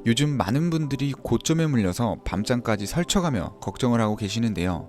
요즘 많은 분들이 고점에 물려서 밤잠까지 설쳐가며 걱정을 하고 계시는데요.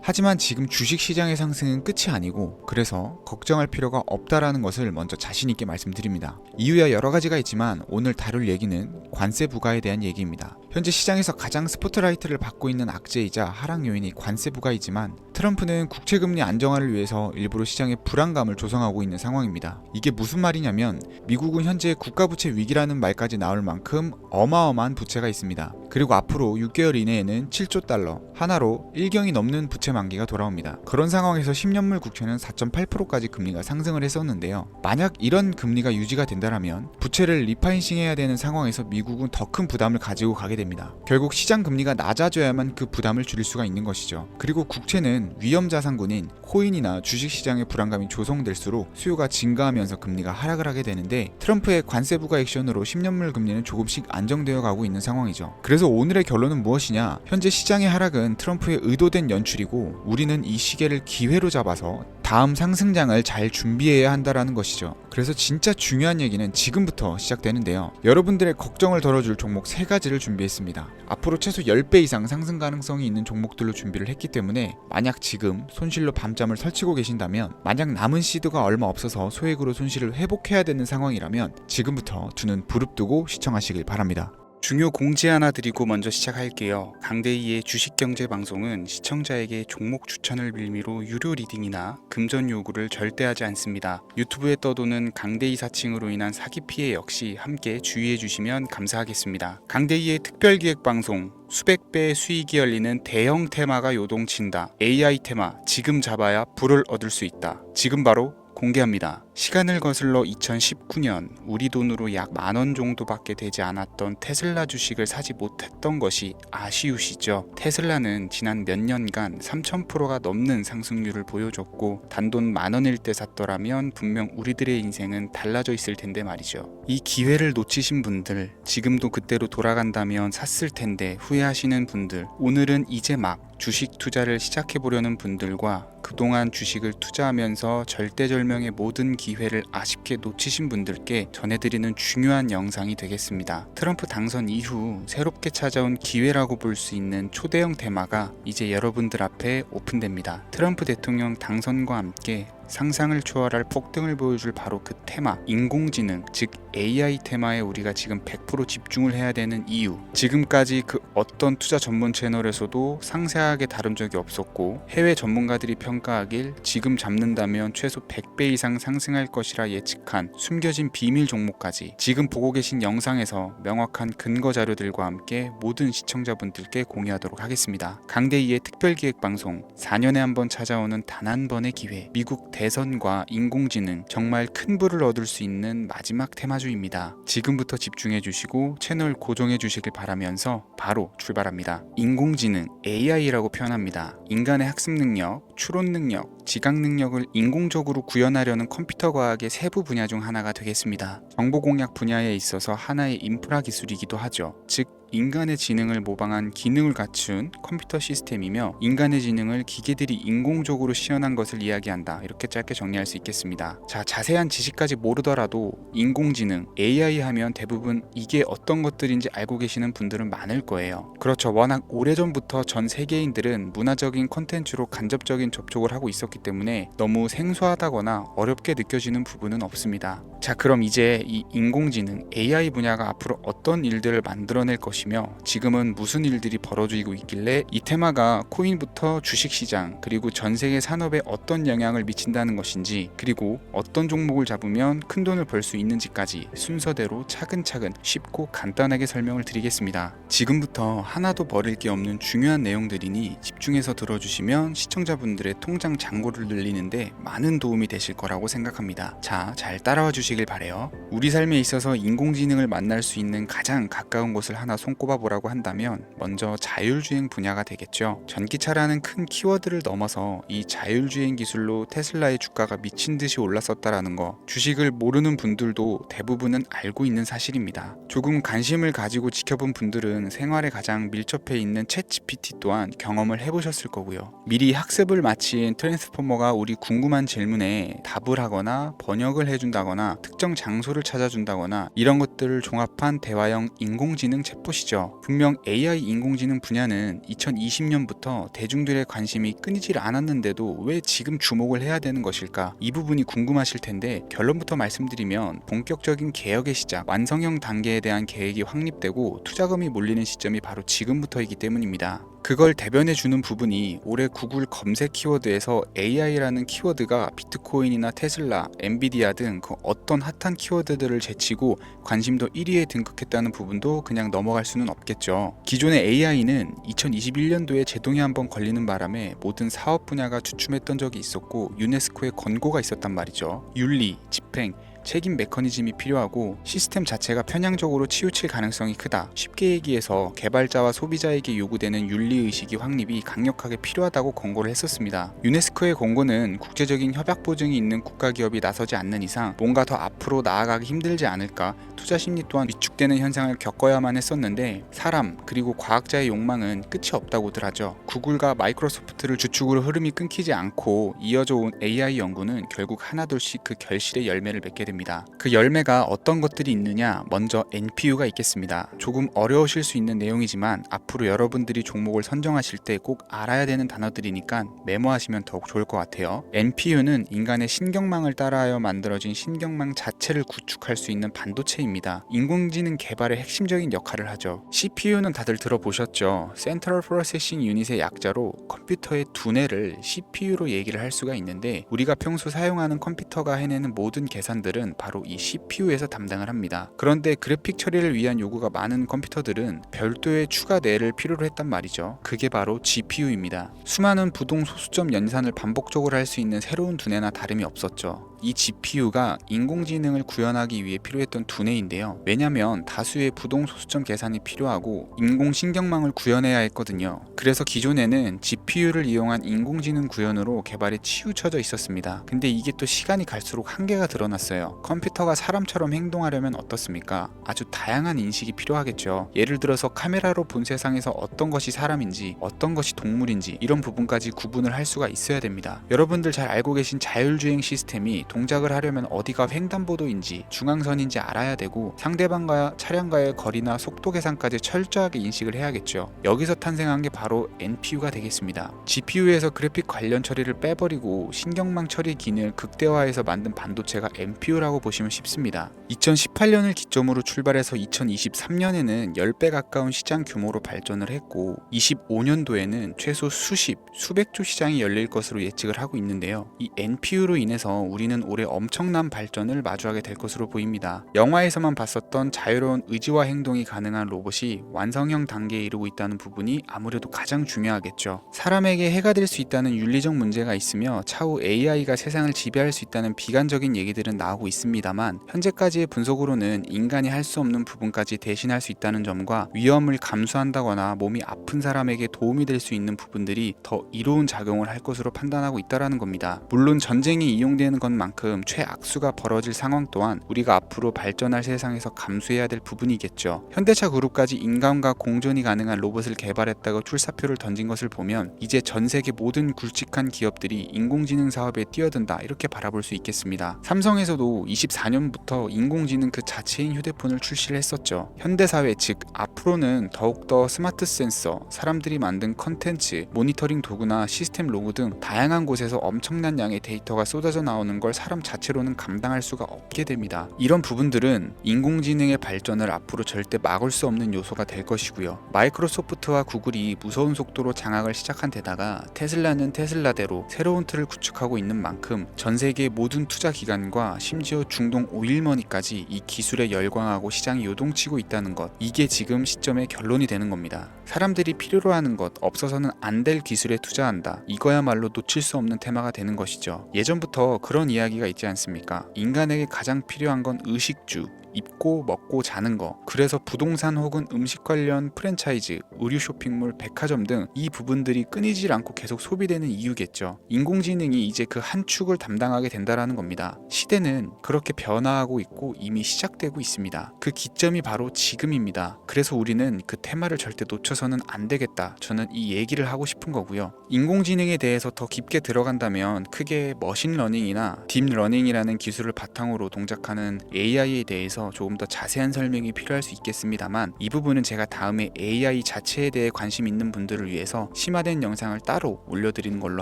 하지만 지금 주식시장의 상승은 끝이 아니고, 그래서 걱정할 필요가 없다라는 것을 먼저 자신있게 말씀드립니다. 이유야 여러 가지가 있지만 오늘 다룰 얘기는 관세 부과에 대한 얘기입니다. 현재 시장에서 가장 스포트라이트를 받고 있는 악재이자 하락 요인이 관세 부과이지만, 트럼프는 국채금리 안정화를 위해서 일부러 시장에 불안감을 조성하고 있는 상황입니다. 이게 무슨 말이냐면, 미국은 현재 국가부채 위기라는 말까지 나올 만큼 어마어마한 부채가 있습니다. 그리고 앞으로 6개월 이내에는 7조 달러, 하나로 1경이 넘는 부채 만기가 돌아옵니다. 그런 상황에서 10년물 국채는 4.8%까지 금리가 상승을 했었는데요. 만약 이런 금리가 유지가 된다면 부채를 리파이싱해야 되는 상황에서 미국은 더 큰 부담을 가지고 가게 됩니다. 결국 시장 금리가 낮아져야만 그 부담을 줄일 수가 있는 것이죠. 그리고 국채는 위험 자산군인 코인이나 주식시장의 불안감이 조성될수록 수요가 증가하면서 금리가 하락을 하게 되는데, 트럼프의 관세 부과 액션으로 10년물 금리는 조금씩 안정되어 가고 있는 상황이죠. 그래서 오늘의 결론은 무엇이냐? 현재 시장의 하락은 트럼프의 의도된 연출이고, 우리는 이 시계를 기회로 잡아서 다음 상승장을 잘 준비해야 한다라는 것이죠. 그래서 진짜 중요한 얘기는 지금부터 시작되는데요. 여러분들의 걱정을 덜어줄 종목 3가지를 준비했습니다. 앞으로 최소 10배 이상 상승 가능성이 있는 종목들로 준비를 했기 때문에, 만약 지금 손실로 밤잠을 설치고 계신다면, 만약 남은 시드가 얼마 없어서 소액으로 손실을 회복해야 되는 상황이라면 지금부터 두 눈 부릅뜨고 시청하시길 바랍니다. 중요 공지 하나 드리고 먼저 시작할게요. 강대희의 주식경제 방송은 시청자에게 종목 추천을 빌미로 유료 리딩이나 금전 요구를 절대 하지 않습니다. 유튜브에 떠도는 강대희 사칭으로 인한 사기 피해 역시 함께 주의해 주시면 감사하겠습니다. 강대희의 특별기획 방송, 수백 배의 수익이 열리는 대형 테마가 요동친다. AI 테마 지금 잡아야 불을 얻을 수 있다. 지금 바로 공개합니다. 시간을 거슬러 2019년 우리 돈으로 약 10,000원 정도밖에 되지 않았던 테슬라 주식을 사지 못했던 것이 아쉬우시죠? 테슬라는 지난 몇 년간 3000%가 넘는 상승률을 보여줬고, 단돈 10,000원일 때 샀더라면 분명 우리들의 인생은 달라져 있을 텐데 말이죠. 이 기회를 놓치신 분들, 지금도 그때로 돌아간다면 샀을 텐데 후회하시는 분들, 오늘은 이제 막 주식 투자를 시작해보려는 분들과 그동안 주식을 투자하면서 절대절명의 모든 기회를 아쉽게 놓치신 분들께 전해드리는 중요한 영상이 되겠습니다. 트럼프 당선 이후 새롭게 찾아온 기회라고 볼 수 있는 초대형 테마가 이제 여러분들 앞에 오픈됩니다. 트럼프 대통령 당선과 함께 상상을 초월할 폭등을 보여줄 바로 그 테마, 인공지능, 즉 AI 테마에 우리가 지금 100% 집중을 해야 되는 이유, 지금까지 그 어떤 투자 전문 채널에서도 상세하게 다룬 적이 없었고, 해외 전문가들이 평가하길 지금 잡는다면 최소 100배 이상 상승할 것이라 예측한 숨겨진 비밀 종목까지 지금 보고 계신 영상에서 명확한 근거 자료들과 함께 모든 시청자분들께 공유하도록 하겠습니다. 강대희의 특별기획방송, 4년에 한 번 찾아오는 단 한 번의 기회, 미국 대선과 인공지능, 정말 큰 부를 얻을 수 있는 마지막 테마주입니다. 지금부터 집중해 주시고 채널 고정해 주시길 바라면서 바로 출발합니다. 인공지능, AI라고 표현합니다. 인간의 학습 능력, 추론 능력, 지각 능력을 인공적으로 구현하려는 컴퓨터 과학의 세부 분야 중 하나가 되겠습니다. 정보 공략 분야에 있어서 하나의 인프라 기술이기도 하죠. 즉 인간의 지능을 모방한 기능을 갖춘 컴퓨터 시스템이며, 인간의 지능을 기계들이 인공적으로 시연한 것을 이야기한다. 이렇게 짧게 정리할 수 있겠습니다. 자, 자세한 지식까지 모르더라도 인공지능, AI 하면 대부분 이게 어떤 것들인지 알고 계시는 분들은 많을 거예요. 그렇죠. 워낙 오래전부터 전 세계인들은 문화적인 콘텐츠로 간접적인 접촉을 하고 있었기 때문에 너무 생소하다거나 어렵게 느껴지는 부분은 없습니다. 자, 그럼 이제 이 인공지능, AI 분야가 앞으로 어떤 일들을 만들어낼 것이며, 지금은 무슨 일들이 벌어지고 있길래 이 테마가 코인부터 주식시장 그리고 전세계 산업에 어떤 영향을 미친다는 것인지, 그리고 어떤 종목을 잡으면 큰 돈을 벌 수 있는지까지 순서대로 차근차근 쉽고 간단하게 설명을 드리겠습니다. 지금부터 하나도 버릴 게 없는 중요한 내용들이니 집중해서 들어주시면 시청자분들의 통장 잔고를 늘리는데 많은 도움이 되실 거라고 생각합니다. 자, 잘 따라와 주시길 바래요. 우리 삶에 있어서 인공지능을 만날 수 있는 가장 가까운 곳을 하나 손꼽아 보라고 한다면 먼저 자율주행 분야가 되겠죠. 전기차라는 큰 키워드를 넘어서 이 자율주행 기술로 테슬라 테슬라의 주가가 미친 듯이 올랐었다라는 거, 주식을 모르는 분들도 대부분은 알고 있는 사실입니다. 조금 관심을 가지고 지켜본 분들은 생활에 가장 밀접해 있는 챗 GPT 또한 경험을 해보셨을 거고요. 미리 학습을 마친 트랜스포머가 우리 궁금한 질문에 답을 하거나 번역을 해준다거나 특정 장소를 찾아준다거나 이런 것들을 종합한 대화형 인공지능 챗봇이죠. 분명 AI 인공지능 분야는 2020년부터 대중들의 관심이 끊이질 않았는데도 왜 지금 주목을 해야 되는 것일까? 이 부분이 궁금하실 텐데, 결론부터 말씀드리면 본격적인 개혁의 시작, 완성형 단계에 대한 계획이 확립되고 투자금이 몰리는 시점이 바로 지금부터이기 때문입니다. 그걸 대변해 주는 부분이 올해 구글 검색 키워드에서 AI라는 키워드가 비트코인이나 테슬라, 엔비디아 등 그 어떤 핫한 키워드들을 제치고 관심도 1위에 등극했다는 부분도 그냥 넘어갈 수는 없겠죠. 기존의 AI는 2021년도에 제동이 한번 걸리는 바람에 모든 사업 분야가 주춤했던 적이 있었고 유네스코의 권고가 있었단 말이죠. 윤리, 집행, 책임 메커니즘이 필요하고 시스템 자체가 편향적으로 치우칠 가능성이 크다. 쉽게 얘기해서 개발자와 소비자에게 요구되는 윤리의식이 확립이 강력하게 필요하다고 권고를 했었습니다. 유네스코의 권고는 국제적인 협약 보증이 있는 국가기업이 나서지 않는 이상 뭔가 더 앞으로 나아가기 힘들지 않을까, 투자 심리 또한 위축되는 현상을 겪어야만 했었는데 사람 그리고 과학자의 욕망은 끝이 없다고들 하죠. 구글과 마이크로소프트를 주축으로 흐름이 끊기지 않고 이어져 온 AI 연구는 결국 하나둘씩 그 결실의 열매를 맺게 됩니다. 그 열매가 어떤 것들이 있느냐, 먼저 NPU가 있겠습니다. 조금 어려우실 수 있는 내용이지만 앞으로 여러분들이 종목을 선정하실 때 꼭 알아야 되는 단어들이니까 메모하시면 더욱 좋을 것 같아요. NPU는 인간의 신경망을 따라하여 만들어진 신경망 자체를 구축할 수 있는 반도체입니다. 인공지능 개발의 핵심적인 역할을 하죠. CPU는 다들 들어보셨죠? Central Processing Unit의 약자로 컴퓨터의 두뇌를 CPU로 얘기를 할 수가 있는데, 우리가 평소 사용하는 컴퓨터가 해내는 모든 계산들은 바로 이 CPU에서 담당을 합니다. 그런데 그래픽 처리를 위한 요구가 많은 컴퓨터들은 별도의 추가 뇌를 필요로 했단 말이죠. 그게 바로 GPU입니다. 수많은 부동 소수점 연산을 반복적으로 할 수 있는 새로운 두뇌나 다름이 없었죠. 이 GPU가 인공지능을 구현하기 위해 필요했던 두뇌인데요. 왜냐면 다수의 부동 소수점 계산이 필요하고 인공신경망을 구현해야 했거든요. 그래서 기존에는 GPU를 이용한 인공지능 구현으로 개발이 치우쳐져 있었습니다. 근데 이게 또 시간이 갈수록 한계가 드러났어요. 컴퓨터가 사람처럼 행동하려면 어떻습니까? 아주 다양한 인식이 필요하겠죠. 예를 들어서 카메라로 본 세상에서 어떤 것이 사람인지 어떤 것이 동물인지 이런 부분까지 구분을 할 수가 있어야 됩니다. 여러분들 잘 알고 계신 자율주행 시스템이 동작을 하려면 어디가 횡단보도인지 중앙선인지 알아야 되고 상대방과 차량과의 거리나 속도 계산까지 철저하게 인식을 해야겠죠. 여기서 탄생한 게 바로 NPU가 되겠습니다. GPU에서 그래픽 관련 처리를 빼버리고 신경망 처리 기능을 극대화해서 만든 반도체가 NPU라고 보시면 쉽습니다. 2018년을 기점으로 출발해서 2023년에는 10배 가까운 시장 규모로 발전을 했고 25년도에는 최소 수백 조 시장이 열릴 것으로 예측을 하고 있는데요. 이 NPU로 인해서 우리는 올해 엄청난 발전을 마주하게 될 것으로 보입니다. 영화에서만 봤었던 자유로운 의지와 행동이 가능한 로봇이 완성형 단계에 이르고 있다는 부분이 아무래도 가장 중요하겠죠. 사람에게 해가 될 수 있다는 윤리적 문제가 있으며 차후 AI가 세상을 지배할 수 있다는 비관적인 얘기들은 나오고 있습니다만 현재까지의 분석으로는 인간이 할 수 없는 부분까지 대신할 수 있다는 점과 위험을 감수한다거나 몸이 아픈 사람에게 도움이 될 수 있는 부분들이 더 이로운 작용을 할 것으로 판단하고 있다는 겁니다. 물론 전쟁이 이용되는 것만큼 최악수가 벌어질 상황 또한 우리가 앞으로 발전할 세상에서 감수해야 될 부분이겠죠. 현대차 그룹까지 인간과 공존이 가능한 로봇을 개발했다고 출사표를 던진 것을 보면 이제 전 세계 모든 굵직한 기업들이 인공지능 사업에 뛰어든다 이렇게 바라볼 수 있겠습니다. 삼성에서도 24년부터 인공지능 그 자체인 휴대폰을 출시를 했었죠. 현대사회 즉 앞으로는 더욱더 스마트 센서, 사람들이 만든 컨텐츠, 모니터링 도구나 시스템 로그 등 다양한 곳에서 엄청난 양의 데이터가 쏟아져 나오는 걸 사람 자체로는 감당할 수가 없게 됩니다. 이런 부분들은 인공지능의 발전을 앞으로 절대 막을 수 없는 요소가 될 것이고요. 마이크로소프트와 구글이 무서운 속도로 장악을 시작한 데다가 테슬라는 테슬라대로 새로운 틀을 구축하고 있는 만큼 전 세계 모든 투자 기관과 심지어 중동 오일머니까지 이 기술에 열광하고 시장이 요동치고 있다는 것, 이게 지금 시점의 결론이 되는 겁니다. 사람들이 필요로 하는 것, 없어서는 안 될 기술에 투자한다. 이거야말로 놓칠 수 없는 테마가 되는 것이죠. 예전부터 그런 이야기가 있지 않습니까? 인간에게 가장 필요한 건 의식주, 입고 먹고 자는 거. 그래서 부동산 혹은 음식 관련 프랜차이즈, 의류 쇼핑몰, 백화점 등 이 부분들이 끊이질 않고 계속 소비되는 이유겠죠. 인공지능이 이제 그 한 축을 담당하게 된다라는 겁니다. 시대는 그렇게 변화하고 있고 이미 시작되고 있습니다. 그 기점이 바로 지금입니다. 그래서 우리는 그 테마를 절대 놓쳐서는 안 되겠다. 저는 이 얘기를 하고 싶은 거고요. 인공지능에 대해서 더 깊게 들어간다면 크게 머신러닝이나 딥러닝이라는 기술을 바탕으로 동작하는 AI에 대해서 조금 더 자세한 설명이 필요할 수 있겠습니다만, 이 부분은 제가 다음에 AI 자체에 대해 관심 있는 분들을 위해서 심화된 영상을 따로 올려드리는 걸로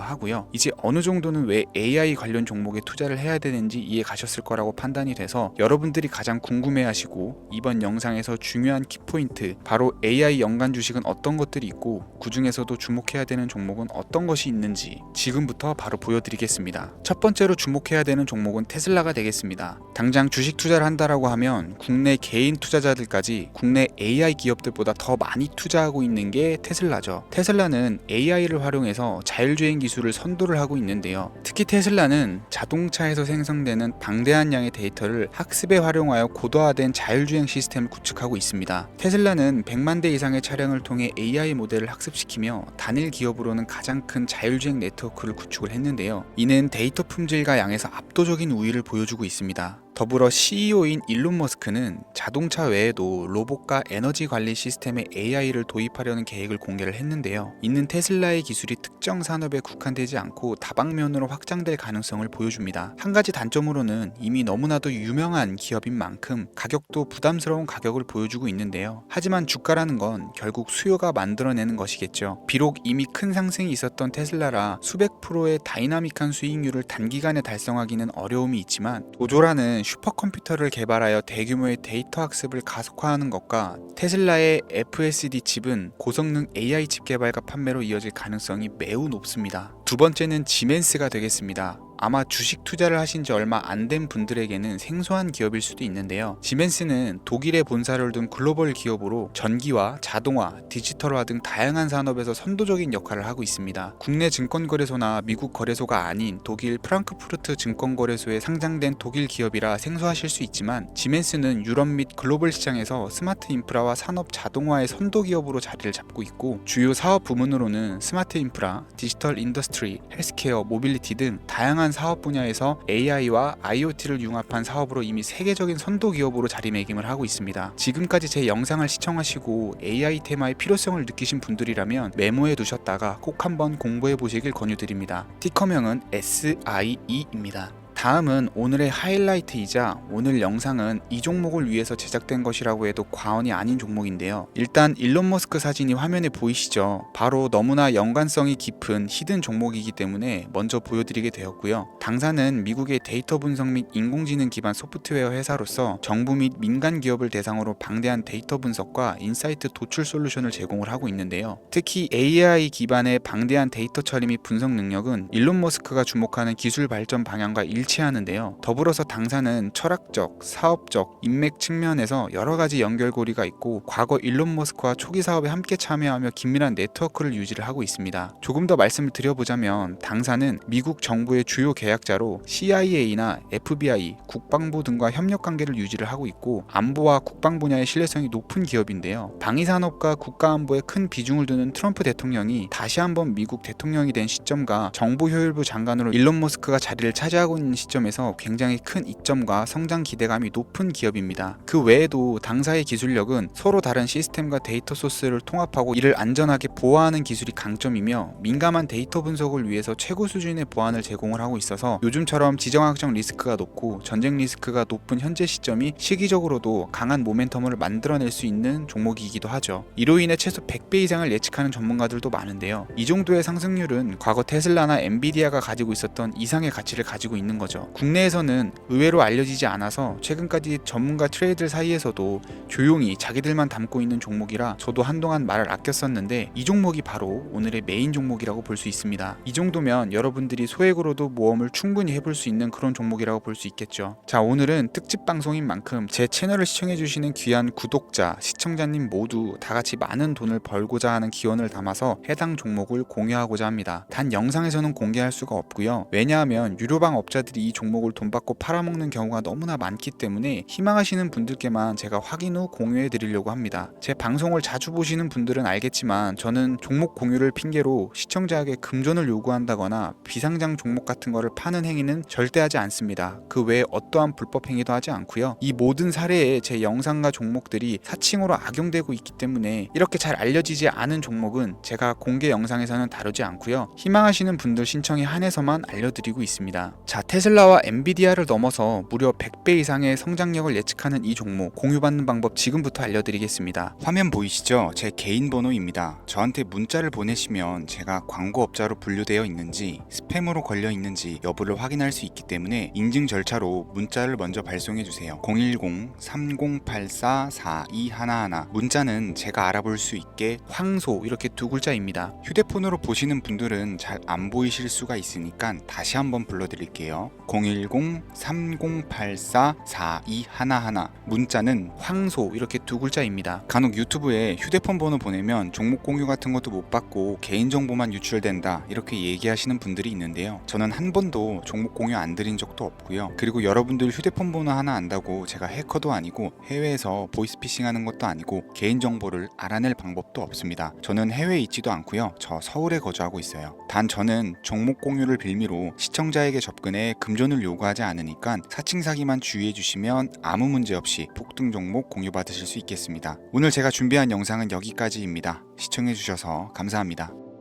하고요. 이제 어느 정도는 왜 AI 관련 종목에 투자를 해야 되는지 이해 가셨을 거라고 판단이 돼서 여러분들이 가장 궁금해하시고 이번 영상에서 중요한 키포인트, 바로 AI 연관 주식은 어떤 것들이 있고 그 중에서도 주목해야 되는 종목은 어떤 것이 있는지 지금부터 바로 보여드리겠습니다. 첫 번째로 주목해야 되는 종목은 테슬라가 되겠습니다. 당장 주식 투자를 한다라고 하면 국내 개인 투자자들까지 국내 AI 기업들보다 더 많이 투자하고 있는 게 테슬라죠. 테슬라는 AI를 활용해서 자율주행 기술을 선도를 하고 있는데요. 특히 테슬라는 자동차에서 생성되는 방대한 양의 데이터를 학습에 활용하여 고도화된 자율주행 시스템을 구축하고 있습니다. 테슬라는 100만 대 이상의 차량을 통해 AI 모델을 학습시키며 단일 기업으로는 가장 큰 자율주행 네트워크를 구축을 했는데요. 이는 데이터 품질과 양에서 압도적인 우위를 보여주고 있습니다. 더불어 CEO인 일론 머스크는 자동차 외에도 로봇과 에너지 관리 시스템에 AI를 도입하려는 계획을 공개를 했는데요. 이는 테슬라의 기술이 특정 산업에 국한되지 않고 다방면으로 확장될 가능성을 보여줍니다. 한 가지 단점으로는 이미 너무나도 유명한 기업인 만큼 가격도 부담스러운 가격을 보여주고 있는데요. 하지만 주가라는 건 결국 수요가 만들어내는 것이겠죠. 비록 이미 큰 상승이 있었던 테슬라라 수백 프로의 다이나믹한 수익률을 단기간에 달성하기는 어려움이 있지만, 도조라는 슈퍼컴퓨터를 개발하여 대규모의 데이터 학습을 가속화하는 것과 테슬라의 FSD 칩은 고성능 AI 칩 개발과 판매로 이어질 가능성이 매우 높습니다. 두 번째는 지멘스가 되겠습니다. 아마 주식 투자를 하신 지 얼마 안 된 분들에게는 생소한 기업일 수도 있는데요. 지멘스는 독일에 본사를 둔 글로벌 기업으로 전기와 자동화, 디지털화 등 다양한 산업에서 선도적인 역할을 하고 있습니다. 국내 증권거래소나 미국 거래소가 아닌 독일 프랑크푸르트 증권거래소에 상장된 독일 기업이라 생소하실 수 있지만, 지멘스는 유럽 및 글로벌 시장에서 스마트 인프라와 산업 자동화의 선도 기업으로 자리를 잡고 있고, 주요 사업 부문으로는 스마트 인프라, 디지털 인더스트리, 헬스케어, 모빌리티 등 다양한 사업 분야에서 AI와 IoT를 융합한 사업으로 이미 세계적인 선도 기업으로 자리매김을 하고 있습니다. 지금까지 제 영상을 시청하시고 AI 테마의 필요성을 느끼신 분들이라면 메모해 두셨다가 꼭 한번 공부해 보시길 권유드립니다. 티커명은 SIE입니다. 다음은 오늘의 하이라이트이자 오늘 영상은 이 종목을 위해서 제작된 것이라고 해도 과언이 아닌 종목인데요. 일단 일론 머스크 사진이 화면에 보이시죠? 바로 너무나 연관성이 깊은 히든 종목이기 때문에 먼저 보여드리게 되었고요. 당사는 미국의 데이터 분석 및 인공지능 기반 소프트웨어 회사로서 정부 및 민간 기업을 대상으로 방대한 데이터 분석과 인사이트 도출 솔루션을 제공을 하고 있는데요. 특히 AI 기반의 방대한 데이터 처리 및 분석 능력은 일론 머스크가 주목하는 기술 발전 방향과 일치하는데요. 더불어서 당사는 철학적, 사업적, 인맥 측면에서 여러 가지 연결고리가 있고, 과거 일론 머스크와 초기 사업에 함께 참여하며 긴밀한 네트워크를 유지를 하고 있습니다. 조금 더 말씀을 드려보자면, 당사는 미국 정부의 주요 계약자로 CIA나 FBI, 국방부 등과 협력 관계를 유지를 하고 있고, 안보와 국방 분야의 신뢰성이 높은 기업인데요. 방위산업과 국가안보에 큰 비중을 두는 트럼프 대통령이 다시 한번 미국 대통령이 된 시점과 정보효율부 장관으로 일론 머스크가 자리를 차지하고 있는 시점에서 굉장히 큰 이점과 성장 기대감이 높은 기업입니다. 그 외에도 당사의 기술력은 서로 다른 시스템과 데이터 소스를 통합하고 이를 안전하게 보호하는 기술이 강점이며, 민감한 데이터 분석을 위해서 최고 수준의 보안을 제공을 하고 있어서 요즘처럼 지정학적 리스크가 높고 전쟁 리스크가 높은 현재 시점이 시기적으로도 강한 모멘텀을 만들어낼 수 있는 종목이기도 하죠. 이로 인해 최소 100배 이상을 예측하는 전문가들도 많은데요. 이 정도의 상승률은 과거 테슬라나 엔비디아가 가지고 있었던 이상의 가치를 가지고 있는 거죠. 국내에서는 의외로 알려지지 않아서 최근까지 전문가 트레이더 사이에서도 조용히 자기들만 담고 있는 종목이라 저도 한동안 말을 아꼈었는데, 이 종목이 바로 오늘의 메인 종목이라고 볼 수 있습니다. 이 정도면 여러분들이 소액으로도 모험을 충분히 해볼 수 있는 그런 종목이라고 볼 수 있겠죠. 자, 오늘은 특집 방송인 만큼 제 채널을 시청해주시는 귀한 구독자, 시청자님 모두 다같이 많은 돈을 벌고자 하는 기원을 담아서 해당 종목을 공유하고자 합니다. 단 영상에서는 공개할 수가 없고요. 왜냐하면 유료방 업자들이 사람들이 이 종목을 돈 받고 팔아먹는 경우가 너무나 많기 때문에 희망하시는 분들께만 제가 확인 후 공유해 드리려고 합니다. 제 방송을 자주 보시는 분들은 알겠지만 저는 종목 공유를 핑계로 시청자에게 금전을 요구한다거나 비상장 종목 같은 거를 파는 행위는 절대 하지 않습니다. 그 외에 어떠한 불법 행위도 하지 않고요. 이 모든 사례에 제 영상과 종목들이 사칭으로 악용되고 있기 때문에 이렇게 잘 알려지지 않은 종목은 제가 공개 영상에서는 다루지 않고요. 희망하시는 분들 신청에 한해서만 알려드리고 있습니다. 자, 테슬라와 엔비디아를 넘어서 무려 100배 이상의 성장력을 예측하는 이 종목 공유받는 방법 지금부터 알려드리겠습니다. 화면 보이시죠? 제 개인 번호입니다. 저한테 문자를 보내시면 제가 광고업자로 분류되어 있는지 스팸으로 걸려 있는지 여부를 확인할 수 있기 때문에 인증 절차로 문자를 먼저 발송해 주세요. 010-3084-4211 문자는 제가 알아볼 수 있게 황소 이렇게 두 글자입니다. 휴대폰으로 보시는 분들은 잘 안 보이실 수가 있으니까 다시 한번 불러드릴게요. 010-3084-4211 문자는 황소 이렇게 두 글자입니다. 간혹 유튜브에 휴대폰 번호 보내면 종목 공유 같은 것도 못 받고 개인정보만 유출된다 이렇게 얘기하시는 분들이 있는데요. 저는 한 번도 종목 공유 안 드린 적도 없고요. 그리고 여러분들 휴대폰 번호 하나 안다고 제가 해커도 아니고 해외에서 보이스피싱 하는 것도 아니고 개인정보를 알아낼 방법도 없습니다. 저는 해외에 있지도 않고요. 저 서울에 거주하고 있어요. 단 저는 종목 공유를 빌미로 시청자에게 접근해 금전을 요구하지 않으니까 사칭 사기만 주의해 주시면 아무 문제 없이 폭등 종목 공유 받으실 수 있겠습니다. 오늘 제가 준비한 영상은 여기까지입니다. 시청해 주셔서 감사합니다.